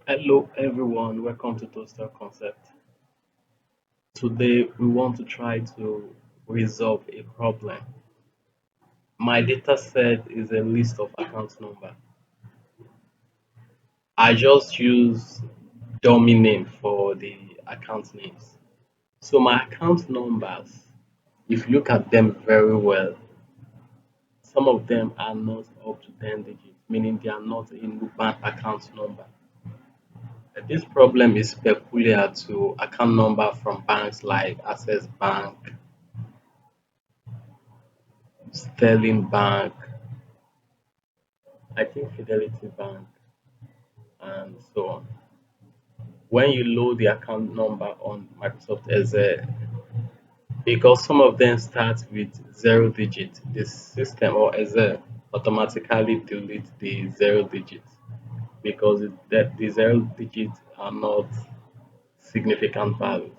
Hello everyone, welcome to Toaster Concept. Today we want to try to resolve a problem. My data set is a list of account number. I just use dummy name for the account names. So my account numbers, if you look at them very well, some of them are not up to 10 digits, meaning they are not a Nuban account number. This problem is peculiar to account number from banks like Access Bank, Sterling Bank, I think Fidelity Bank, and so on. When you load the account number on Microsoft Excel, because some of them start with zero digit, the system or Excel automatically delete the zero digits because that the zero digits are not significant values.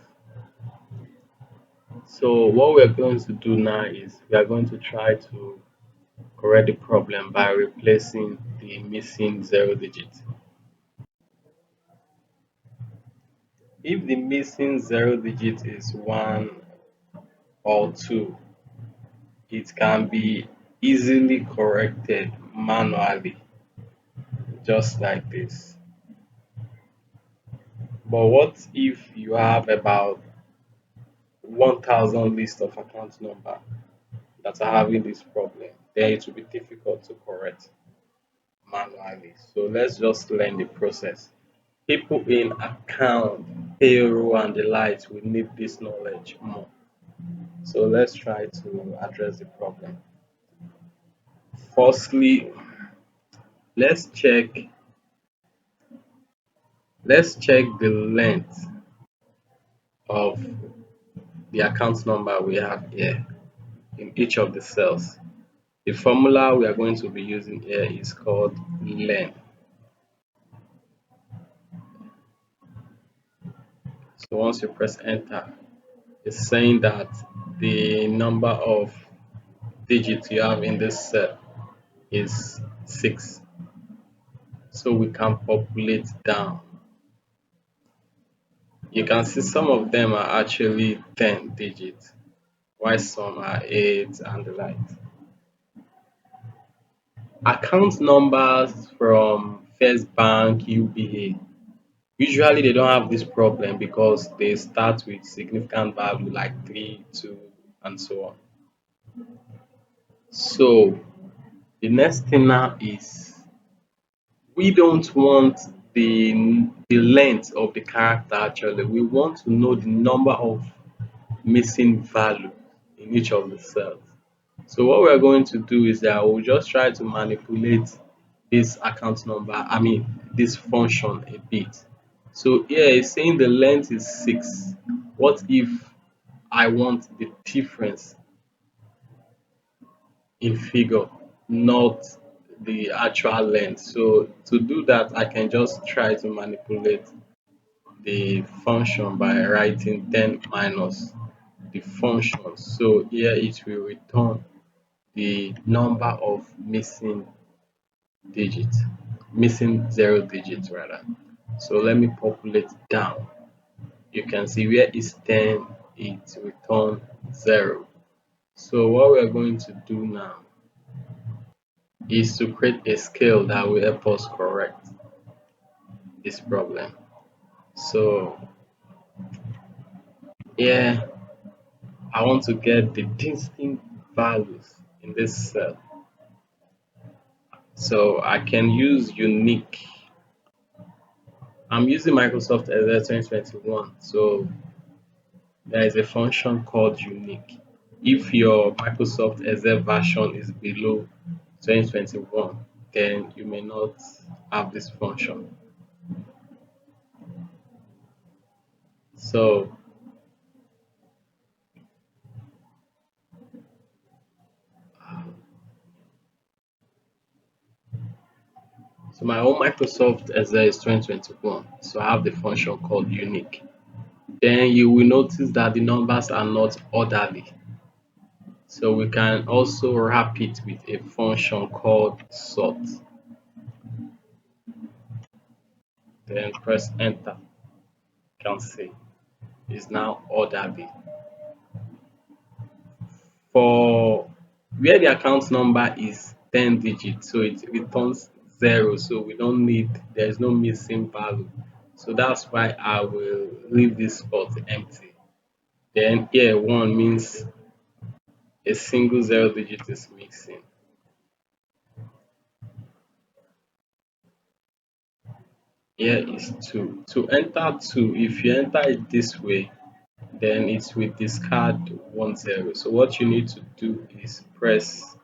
So what we're going to do now is we are going to try to correct the problem by replacing the missing zero digit. If the missing zero digit is 1 or 2, it can be easily corrected manually, just like this. But what if you have about 1,000 list of account number that are having this problem? Then it will be difficult to correct manually. So let's just learn the process. People in account, payroll, and the likes will need this knowledge more. So let's try to address the problem. Firstly, let's check let's check the length of the account number we have here in each of the cells. The formula we are going to be using here is called len. So once you press enter, it's saying that the number of digits you have in this cell is 6. So we can populate down. You can see some of them are actually 10 digits, while some are 8 and the like. Account numbers from First Bank, UBA, usually they don't have this problem because they start with significant value like 3, 2, and so on. So the next thing now is we don't want the length of the character actually. We want to know the number of missing value in each of the cells. So what we're going to do is that we'll just try to manipulate this account number, this function a bit. So here it's saying the length is 6. What if I want the difference in figure, not the actual length? So to do that, I can just try to manipulate the function by writing 10 minus the function. So here it will return the number of digits, missing zero digits rather. So let me populate down. You can see where it's 10, it return 0. So what we are going to do now is to create a scale that will help us correct this problem. So here I want to get the distinct values in this cell. So I can use unique. I'm using Microsoft Excel 2021. So there is a function called unique. If your Microsoft Excel version is below 2021, then you may not have this function. So, so my own Microsoft Excel is 2021. So I have the function called unique. Then you will notice that the numbers are not orderly. So we can also wrap it with a function called sort. then press enter. You can see it's now orderly. For where the account number is 10 digits, so it returns zero, so we don't need, there's no missing value. So that's why I will leave this spot empty. Then here one means a single zero digit is missing. Here is two. To enter two, if you enter it this way, then it will discard 10. So what you need to do is press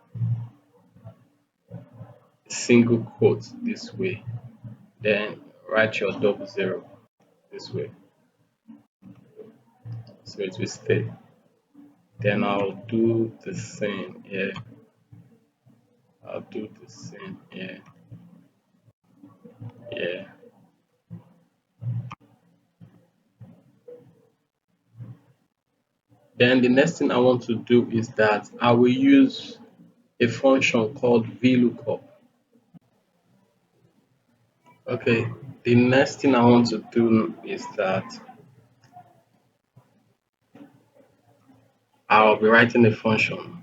single quote this way, then write your double zero this way. So it will stay. Then I'll do the same here. I'll do the same here. Yeah. Then the next thing I want to do is that I will use a function called VLOOKUP. Okay, the next thing I want to do is that I'll be writing a function.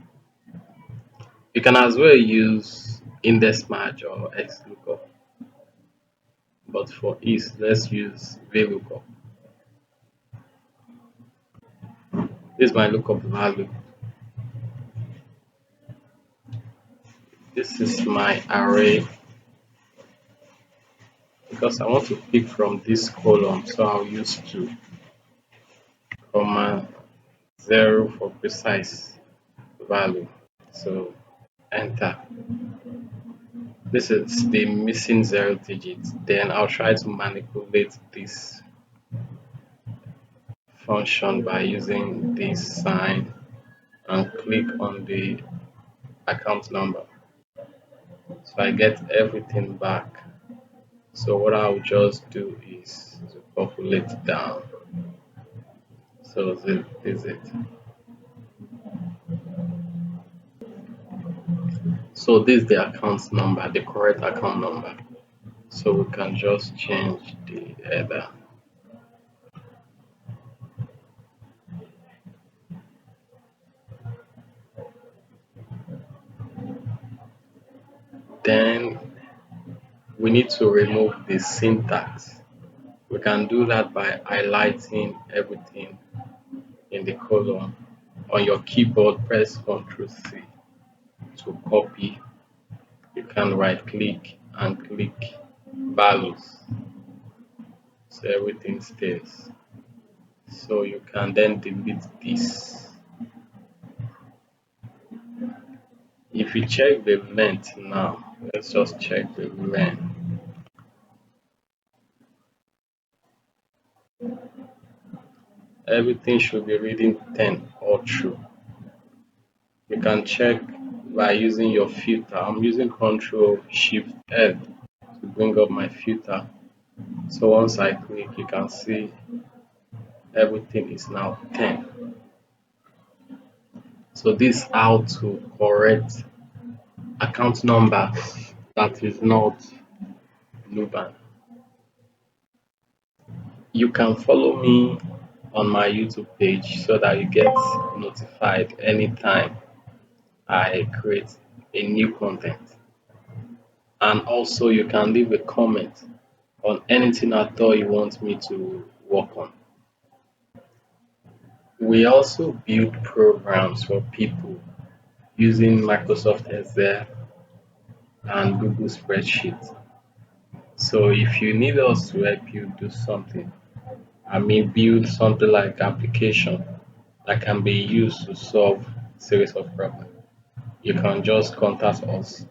You can as well use index match or XLOOKUP, but for ease, let's use VLOOKUP. This is my lookup value. This is my array because I want to pick from this column, so I'll use 2, comma 0 for precise value. So enter. This is the missing 0 digits. Then I'll try to manipulate this function by using this sign and click on the account number. So I get everything back. So what I'll just do is to populate down. So this is it. So this is the account number, the correct account number. So we can just change the header. Then we need to remove the syntax. We can do that by highlighting everything in the column. On your keyboard, press Ctrl C to copy. You can right click and click values. So everything stays. So you can then delete this. If you check the length now, let's just check the length. Everything should be reading 10 or true. You can check by using your filter. I'm using Ctrl Shift L to bring up my filter. So once I click, you can see everything is now 10. So this is how to correct account number that is not Nuban. You can follow me on my YouTube page so that you get notified anytime I create a new content. And also you can leave a comment on anything at all you want me to work on. We also build programs for people using Microsoft Excel and Google Spreadsheet. So if you need us to help you do something, I mean build something like application that can be used to solve series of problems, you can just contact us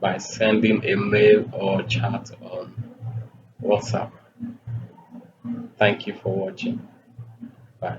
by sending a mail or chat on WhatsApp. Thank you for watching. Bye.